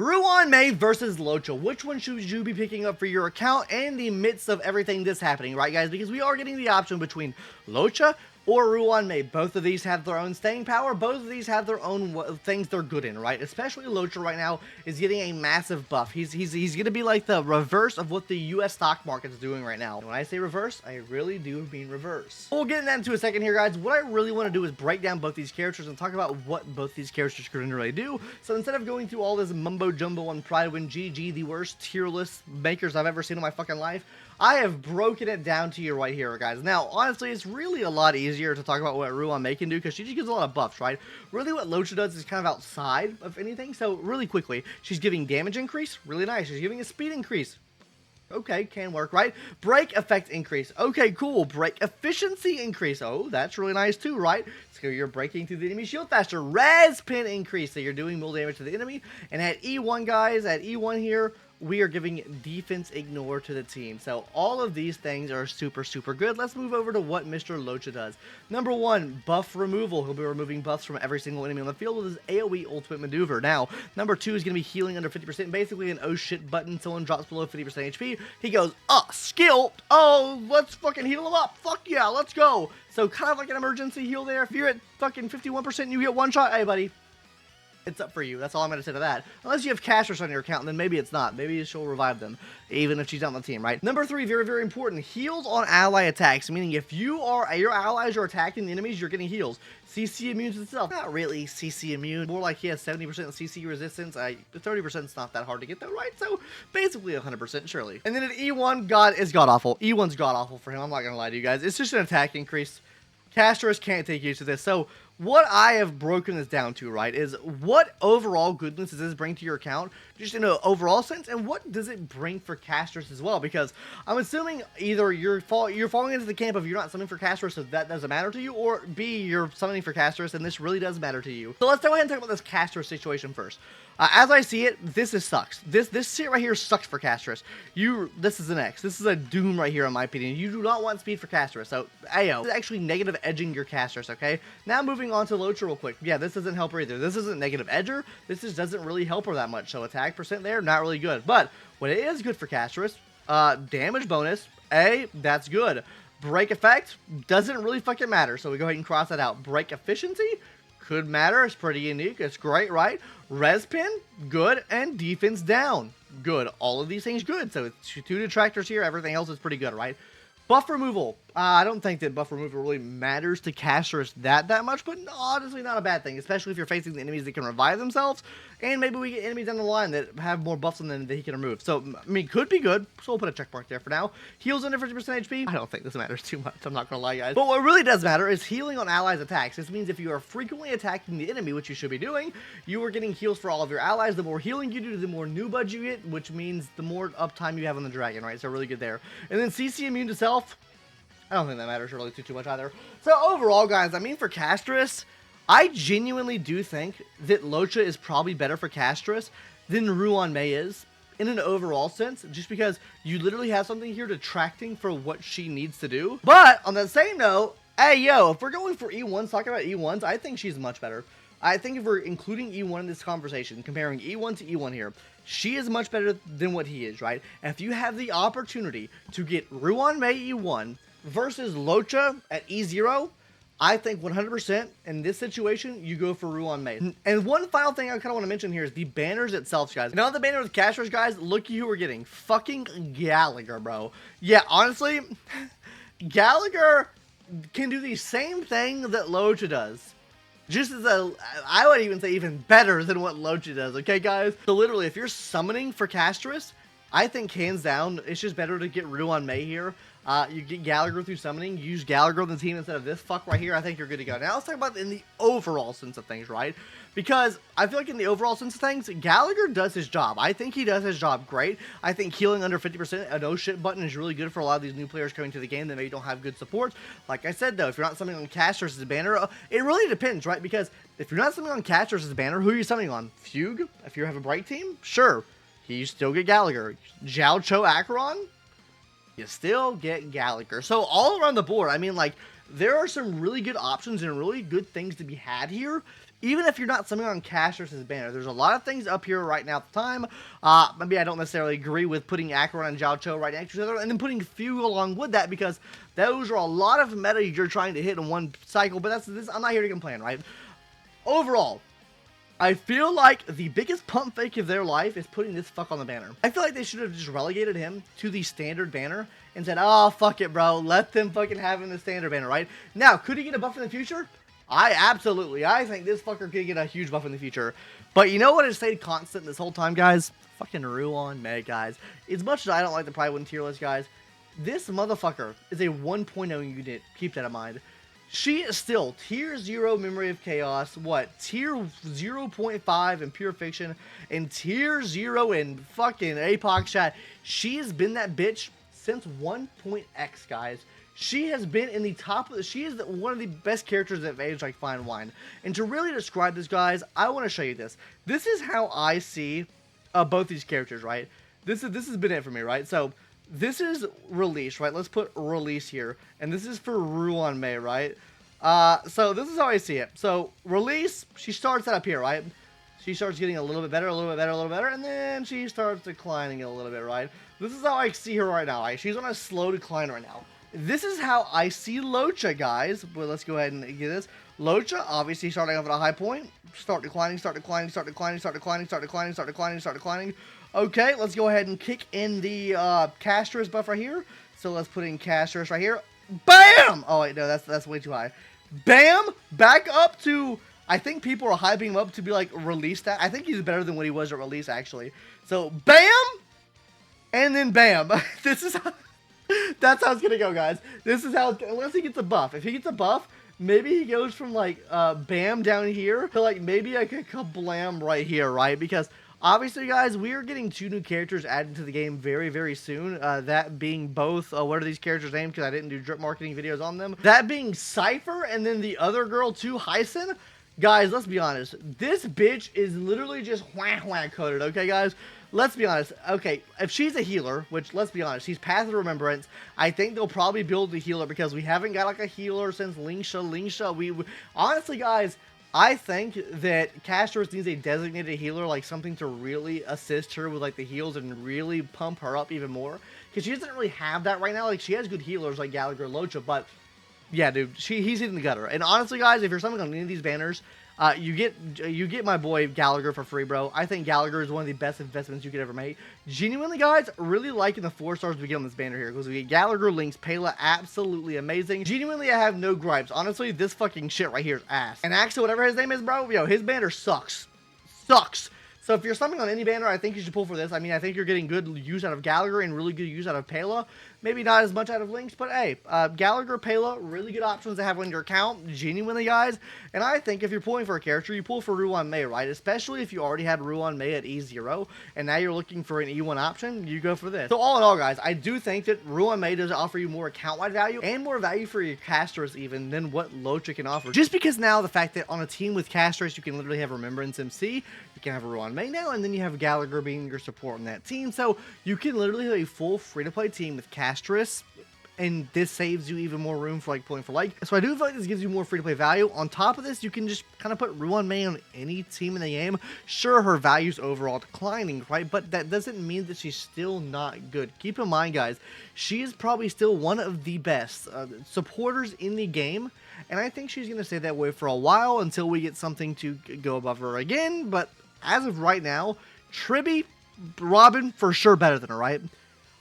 Ruan Mei versus loucha. Which one should you be picking up for your account in the midst of everything that's happening, right, guys? Because we are getting the option between loucha or Ruan Mei. Both of these have their own staying power. Both of these have their own things they're good in, right? Especially loucha right now is getting a massive buff. He's going to be like the reverse of what the US stock market is doing right now. And when I say reverse, I really do mean reverse. We'll get into that into a second here, guys. What I really want to do is break down both these characters and talk about what both these characters can really do. So instead of going through all this mumbo jumbo on Pride when GG, the worst tier list makers I've ever seen in my fucking life, I have broken it down to you right here, guys. Now, honestly, it's really a lot easier to talk about what Ruan Mei can do because she just gives a lot of buffs, right? Really, what loucha does is kind of outside of anything. So, really quickly, she's giving damage increase. Really nice. She's giving a speed increase. Okay, can work, right? Break effect increase. Okay, cool. Break efficiency increase. Oh, that's really nice too, right? So you're breaking through the enemy shield faster. Res pin increase. So you're doing more damage to the enemy. And at E1, guys, at E1 here, we are giving defense ignore to the team. So all of these things are super, super good. Let's move over to what Mr. Loucha does. Number one, buff removal. He'll be removing buffs from every single enemy on the field with his AoE ultimate maneuver. Now, number two is going to be healing under 50%. Basically an oh shit button. Someone drops below 50% HP. He goes, skill. Oh, let's fucking heal him up. Fuck yeah, let's go. So kind of like an emergency heal there. If you're at fucking 51% and you get one shot, hey buddy, it's up for you. That's all I'm going to say to that. Unless you have castorice on your account, then maybe it's not. Maybe she'll revive them, even if she's on the team, right? Number three, very, very important. Heals on ally attacks, meaning if your allies are attacking the enemies, you're getting heals. CC immune to itself. Not really CC immune. More like he has 70% CC resistance. 30% is not that hard to get though, right? So basically 100% surely. And then at E1, God is god-awful. E1's god-awful for him. I'm not going to lie to you guys. It's just an attack increase. Castorice can't take use of this. So what I have broken this down to, right, is what overall goodness does this bring to your account, just in an overall sense, and what does it bring for Castorice as well? Because I'm assuming either you're falling into the camp of you're not summoning for Castorice, so that doesn't matter to you, or B, you're summoning for Castorice, and this really does matter to you. So let's go ahead and talk about this Castorice situation first. As I see it, this sucks. This shit right here sucks for Castorice. This is an X. This is a doom right here, in my opinion. You do not want speed for Castorice. So, ayo, this is actually negative edging your Castorice, okay? Now moving on to loucha real quick. Yeah, this doesn't help her either. This isn't negative edger. This just doesn't really help her that much. So attack percent there, not really good. But what it is good for Castorice, damage bonus, that's good. Break effect doesn't really fucking matter. So we go ahead and cross that out. Break efficiency could matter. It's pretty unique. It's great, right? Res pin, good. And defense down, good. All of these things good. So it's two detractors here. Everything else is pretty good, right? Buff removal. I don't think that buff removal really matters to Castorice that much, but honestly not a bad thing, especially if you're facing the enemies that can revive themselves, and maybe we get enemies down the line that have more buffs on them that he can remove. So, I mean, could be good, so we'll put a check mark there for now. Heals under 50% HP. I don't think this matters too much, I'm not gonna lie, guys. But what really does matter is healing on allies' attacks. This means if you are frequently attacking the enemy, which you should be doing, you are getting heals for all of your allies. The more healing you do, the more new buds you get, which means the more uptime you have on the dragon, right? So really good there. And then CC immune to self. I don't think that matters really too much either. So overall, guys, I mean, for Castorice, I genuinely do think that loucha is probably better for Castorice than Ruan Mei is in an overall sense, just because you literally have something here detracting for what she needs to do. But on the same note, hey, yo, if we're going for E1s, talking about E1s, I think she's much better. I think if we're including E1 in this conversation, comparing E1 to E1 here, she is much better than what he is, right? And if you have the opportunity to get Ruan Mei E1 versus loucha at E0, I think 100% in this situation, you go for Ruan Mei. And one final thing I kind of want to mention here is the banners itself, guys. And on the banner with Castorice, guys, looky who we're getting. Fucking Gallagher, bro. Yeah, honestly, Gallagher can do the same thing that loucha does. Just as I would even say even better than what loucha does, okay, guys? So literally, if you're summoning for Castorice, I think hands down, it's just better to get Ruan Mei here. You get Gallagher through summoning, use Gallagher on the team instead of this fuck right here. I think you're good to go. Now let's talk about in the overall sense of things, right? Because I feel like in the overall sense of things, Gallagher does his job. I think he does his job great. I think healing under 50%, a no shit button is really good for a lot of these new players coming to the game that maybe don't have good support. Like I said though, if you're not summoning on Castorice's banner, it really depends, right? Because if you're not summoning on Castorice's banner, who are you summoning on? Fugue? If you have a bright team? Sure. You still get Gallagher. Zhao Cho Acheron? You still get Gallagher. So all around the board, I mean, like, there are some really good options and really good things to be had here. even if you're not summoning on Castorice's banner. There's a lot of things up here right now at the time. Maybe I don't necessarily agree with putting Acheron and Jiaoqiu right next to each other, and then putting Fugu along with that, because those are a lot of meta you're trying to hit in one cycle, but I'm not here to complain, right? Overall, I feel like the biggest pump fake of their life is putting this fuck on the banner. I feel like they should have just relegated him to the standard banner and said, oh, fuck it, bro. Let them fucking have him in the standard banner, right? Now, could he get a buff in the future? I think this fucker could get a huge buff in the future. But you know what has stayed constant this whole time, guys? Fucking Ruan Mei, guys. As much as I don't like the Pride 1 tier list, guys, this motherfucker is a 1.0 unit. Keep that in mind. She is still tier 0 Memory of Chaos, tier 0.5 in Pure Fiction, and tier 0 in fucking APOC chat. She has been that bitch since 1.x, guys. She has been in the top of she is one of the best characters that have aged like fine wine. And to really describe this, guys, I want to show you this. This is how I see both these characters, right? This has been it for me, right? So this is release, right? Let's put release here. And this is for Ruan Mei, right? So this is how I see it. So release, she starts up here, right? She starts getting a little bit better, a little bit better, a little better, and then she starts declining a little bit, right? This is how I see her right now, right? She's on a slow decline right now. This is how I see Loucha, guys. Well, let's go ahead and get this. Loucha, obviously starting off at a high point. Start declining, start declining, start declining, start declining, start declining, start declining, start declining. Okay, let's go ahead and kick in the Castorice buff right here. So let's put in Castorice right here. Bam! Oh, wait, no, that's way too high. Bam! Back up to... I think people are hyping him up to be like, release that. I think he's better than what he was at release, actually. So, bam! And then bam. This is how... That's how it's gonna go, guys. This is how, unless he gets a buff. If he gets a buff, maybe he goes from like bam down here to like maybe like a kablam right here, right? Because obviously, guys, we are getting 2 new characters added to the game very, very soon. That being both, what are these characters' names? Because I didn't do drip marketing videos on them. That being Cypher, and then the other girl too, Hyson. Guys, let's be honest. This bitch is literally just whack coded, okay, guys? Let's be honest. Okay, if she's a healer, which, let's be honest, she's Path of Remembrance, I think they'll probably build the healer because we haven't got, like, a healer since Loucha. Honestly, guys, I think that Castorice needs a designated healer, like, something to really assist her with, like, the heals and really pump her up even more. Because she doesn't really have that right now. Like, she has good healers like Gallagher and Loucha, but... yeah, dude, he's hitting the gutter. And honestly, guys, if you're summoning on any of these banners, you get my boy Gallagher for free, bro. I think Gallagher is one of the best investments you could ever make. Genuinely, guys, really liking the 4 stars we get on this banner here, because we get Gallagher, Lynx, Pela, absolutely amazing. Genuinely, I have no gripes. Honestly, this fucking shit right here is ass. And actually, whatever his name is, bro, yo, his banner sucks. Sucks. So if you're summoning on any banner, I think you should pull for this. I mean, I think you're getting good use out of Gallagher and really good use out of Pela. Maybe not as much out of Lynx, but hey, Gallagher, Pela, really good options to have on your account, genuinely, guys. And I think if you're pulling for a character, you pull for Ruan Mei, right? Especially if you already had Ruan Mei at E0, and now you're looking for an E1 option, you go for this. So all in all, guys, I do think that Ruan Mei does offer you more account-wide value, and more value for your casters even, than what Loucha can offer. Just because now the fact that on a team with casters, you can literally have Remembrance MC, you can have a Ruan Mei now, and then you have Gallagher being your support on that team, so you can literally have a full free-to-play team with Castorice, and this saves you even more room for like pulling for like. So I do feel like this gives you more free-to-play value. On top of this, you can just kind of put Ruan Mei on any team in the game. Sure, her value's overall declining, right? But that doesn't mean that she's still not good. Keep in mind, guys, she is probably still one of the best supporters in the game, and I think she's going to stay that way for a while until we get something to go above her again. But as of right now, Tribby, Robin, for sure better than her, right?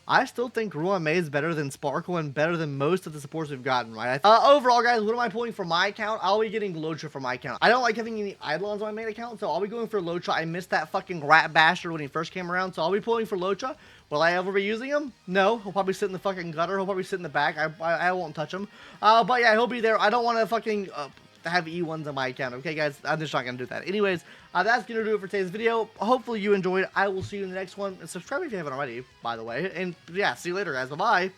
I still think Ruan Mei is better than Sparkle and better than most of the supports we've gotten, right? Overall, guys, what am I pulling for my account? I'll be getting Loucha for my account. I don't like having any Eidolons on my main account, so I'll be going for Loucha. I missed that fucking rat bastard when he first came around, so I'll be pulling for Loucha. Will I ever be using him? No. He'll probably sit in the fucking gutter. He'll probably sit in the back. I won't touch him. But yeah, he'll be there. I don't want to fucking... have E1s on my account, okay, guys? I'm just not gonna do that. Anyways, that's gonna do it for today's video. Hopefully you enjoyed. I will see you in the next one. And subscribe if you haven't already, by the way. And yeah, see you later, guys. Bye-bye.